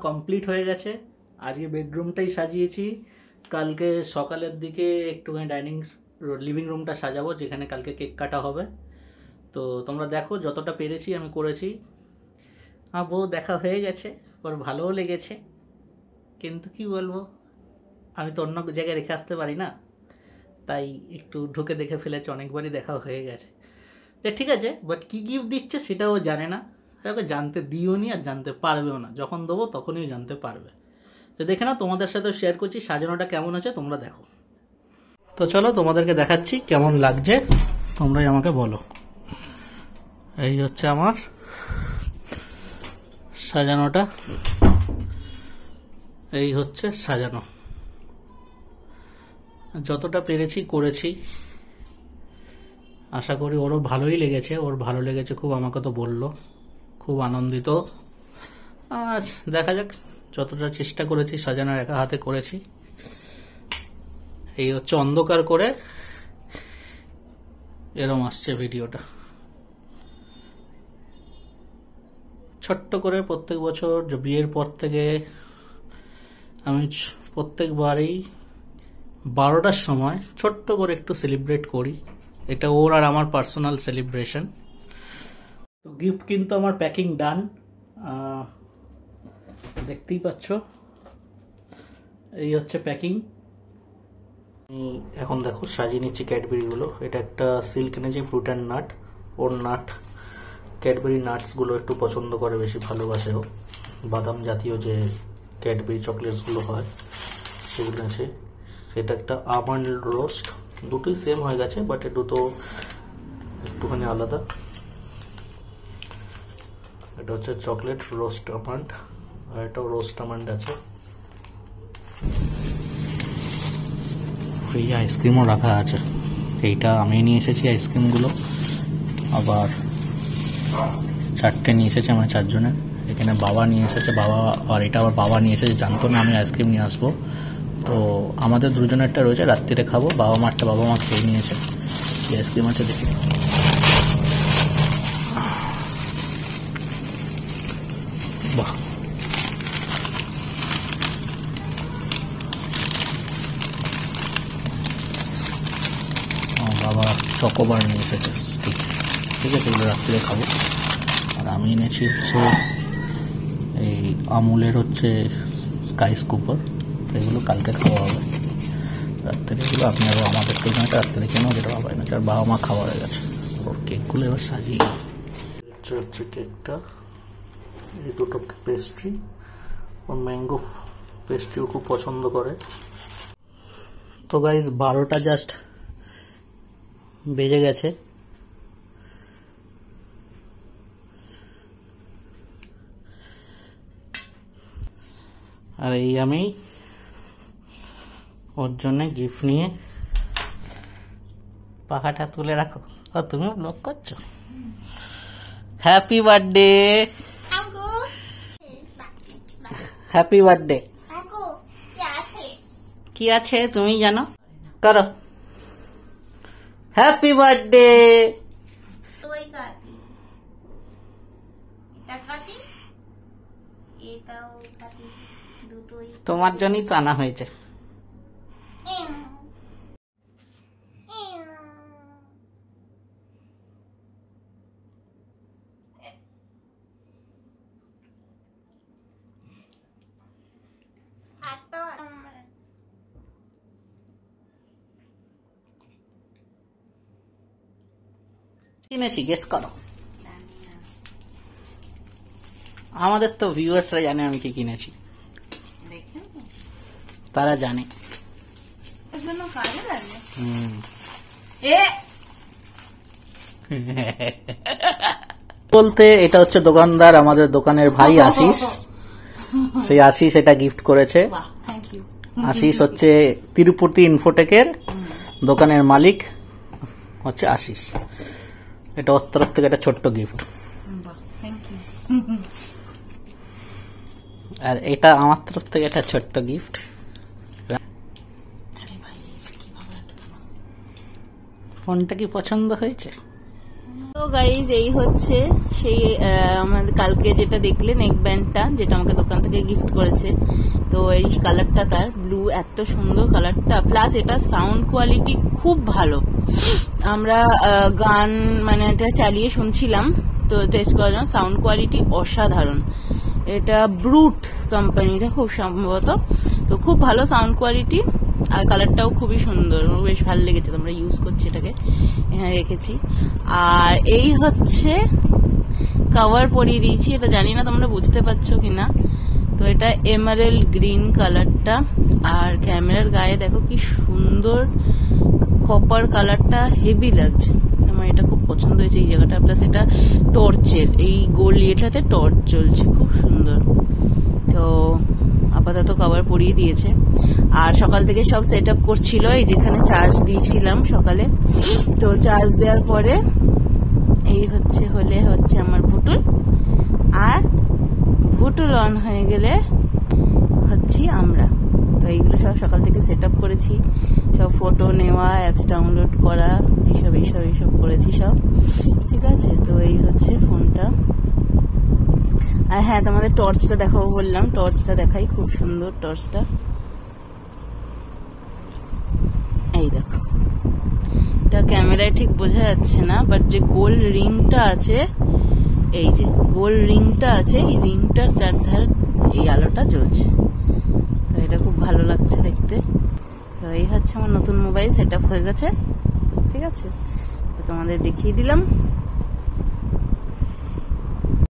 Complete হয়ে গেছে। আজকে বেডরুমটাই সাজিয়েছি, কালকে সকালের দিকে একটুখানি লিভিং রুমটা সাজাবো, যেখানে কালকে কেক কাটা হবে। তো তোমরা দেখো, যতটা পেরেছি আমি করেছি। আমার বউ দেখা হয়ে গেছে, ওর ভালোও লেগেছে, কিন্তু কি বলবো, আমি তো অন্য জায়গায় রেখে আসতে পারি না, তাই একটু ঢুকে দেখে ফেলেছে। অনেকবারই দেখা হয়ে গেছে। ঠিক আছে, বাট কী গিফট দিচ্ছে সেটাও জানে না, ওকে জানতে দিও নি আর জানতে পারবেও না। যখন দেবো তখনই জানতে পারবে। তো দেখে না, তোমাদের সাথে শেয়ার করছি সাজানোটা কেমন আছে, তোমরা দেখো। তো চলো তোমাদেরকে দেখাচ্ছি কেমন লাগছে, তোমরাই আমাকে বলো। এই হচ্ছে আমার সাজানোটা, এই হচ্ছে সাজানো। যতটা পেরেছি করেছি, আশা করি ওরও ভালোই লেগেছে। ওর ভালো লেগেছে খুব, আমাকে তো বললো, খুব আনন্দিত। আর দেখা যাক, যতটা চেষ্টা করেছি সাজানোর একা হাতে করেছি। এই হচ্ছে অন্ধকার করে এরম আসছে ভিডিওটা। ছোট্ট করে প্রত্যেক বছর বিয়ের পর থেকে আমি প্রত্যেকবারই 12টার সময় ছোট্ট করে একটু সেলিব্রেট করি। এটা ওর আর আমার পার্সোনাল সেলিব্রেশন। তো গিফট কিন্তু আমার প্যাকিং ডান, দেখতেই পাচ্ছ। এই হচ্ছে প্যাকিং। এখন দেখো সাজিয়ে নিচ্ছি ক্যাডবেরিগুলো। এটা একটা সিল্ক এনেছি, ফ্রুট অ্যান্ড নাট। ওর নাট, ক্যাডবেরি নাটসগুলো একটু পছন্দ করে, বেশি ভালোবাসে ও। বাদাম জাতীয় যে ক্যাডবেরি চকলেটসগুলো হয় সেগুলো আছে। সেটা একটা আমন্ড রোস্ট, দুটোই সেম হয়ে গেছে, বাট একটু তো একটুখানি আলাদা। এটা হচ্ছে চকলেট রোস্ট আমন্ড, আর এটাও রোস্ট আমন্ড আছে। এই আইসক্রিমও রাখা আছে। এইটা আমি নিয়ে এসেছি আইসক্রিমগুলো, আবার 4টে নিয়ে এসেছে আমার 4 জনের। এখানে বাবা নিয়ে এসেছে, বাবা, আর এটা আবার বাবা নিয়ে এসেছে, জানতো না আমি আইসক্রিম নিয়ে আসবো। তো আমাদের দুজনেরটা রয়েছে, রাত্রিরে খাবো। বাবা মারটা বাবা মা খেয়ে নিয়েছে। কি আইসক্রিম আছে দেখি। বাহ, বাবা চকোবার নিয়ে এসেছে স্টিক, ঠিক আছে, এগুলো রাত্রিরে খাবো। আর আমি এনেছি হচ্ছে এই আমুলের হচ্ছে স্কাই স্কুপার, এগুলো কালকে খাওয়া হবে রাত্রে। এগুলো আপনি আবার আমাদের তো রাত্রে কেন, যেটা বাবা এনেছে। আর বাবা মা খাওয়া হয়ে গেছে। ওর কেকগুলো এবার সাজিয়ে হচ্ছে কেকটা। এই দুটো পেস্ট্রি, ওর ম্যাঙ্গো পেস্ট্রিও খুব পছন্দ করে। তো গাইজ 12টা জাস্ট বেজে গেছে। আর এই আমি ওর জন্য গিফট নিয়ে পাখাটা তুলে রাখো। ও তুমিও ব্লগ করছো। Happy birthday, happy birthday. কি আছে তুমি জানো, করো হ্যাপি বার্থডে। তোমার জন্যই তো আনা হয়েছে। কিনেছি, গেস করো। আমাদের তো ভিউয়ার্সরা জানে আমি কি কিনেছি, তারা জানে। বলতে এটা হচ্ছে দোকানদার, আমাদের দোকানের ভাই আশিস। সেই আশিস এটা গিফট করেছে। আশিস হচ্ছে তিরুপতি ইনফোটেকের দোকানের মালিক, হচ্ছে আশিস। এটা ওর তরফ থেকে একটা ছোট্ট গিফট। আর এটা আমার তরফ থেকে একটা ছোট্ট গিফট। ফোনটা কি পছন্দ হয়েছে? তো গাইজ এই হচ্ছে সেই আমাদের কালকে যেটা দেখলে নেক ব্যান্ডটা, যেটা আমাকে দোকান থেকে গিফট করেছে। তো এই কালারটা তার ব্লু, এত সুন্দর কালারটা, প্লাস এটা সাউন্ড কোয়ালিটি খুব ভালো। আমরা গান মানে এটা চালিয়ে শুনছিলাম, তো টেস্ট করার জন্য সাউন্ড কোয়ালিটি অসাধারণ। এটা ব্রুট কোম্পানিটা খুব সম্ভবত, তো খুব ভালো সাউন্ড কোয়ালিটি, আর কালারটাও খুবই সুন্দর, বেশ ভালো লেগেছে। তোমরা ইউজ করছি এটাকে, এখানে রেখেছি। আর এই হচ্ছে কভার পরিয়ে দিয়েছি, এটা জানি না তোমরা বুঝতে পারছো কিনা। তো এটা এমারেল্ড গ্রিন কালারটা, আর ক্যামেরার গায়ে দেখো কি সুন্দর কপার কালারটা, হেভি লাগছে। আমার এটা খুব পছন্দ হয়েছে এই জায়গাটা। প্লাস এটা টর্চের, এই গোল্ড এটাতে টর্চ জ্বলছে, খুব সুন্দর। তো আপাতত কভার পরিয়ে দিয়েছে। আর সকাল থেকে সব সেট আপ করছিল, এই যেখানে চার্জ দিয়েছিলাম সকালে। তো চার্জ দেওয়ার পরে এই হচ্ছে আমার পুতুল, আর পুতুল অন হয়ে গেলে হচ্ছি আমরা। তো এইগুলো সব সকাল থেকে সেট আপ করেছি, সব ফটো নেওয়া, অ্যাপস ডাউনলোড করা, এইসব করেছি সব, ঠিক আছে। তো এই হচ্ছে ফোনটা। আর হ্যাঁ, তোমাদের টর্চটা দেখাবো বললাম, টর্চটা দেখাই, খুব সুন্দর টর্চটা। এই দেখো, এটা ক্যামেরায় ঠিক বোঝা যাচ্ছে না, বাট যে গোল্ড রিংটা আছে, এই যে গোল্ড রিংটা আছে, এই রিংটার চারধার এই আলোটা জ্বলছে। তো এটা খুব ভালো লাগছে দেখতে। তো এই হচ্ছে আমার নতুন মোবাইল, সেট আপ হয়ে গেছে, ঠিক আছে। তো তোমাদের দেখিয়ে দিলাম।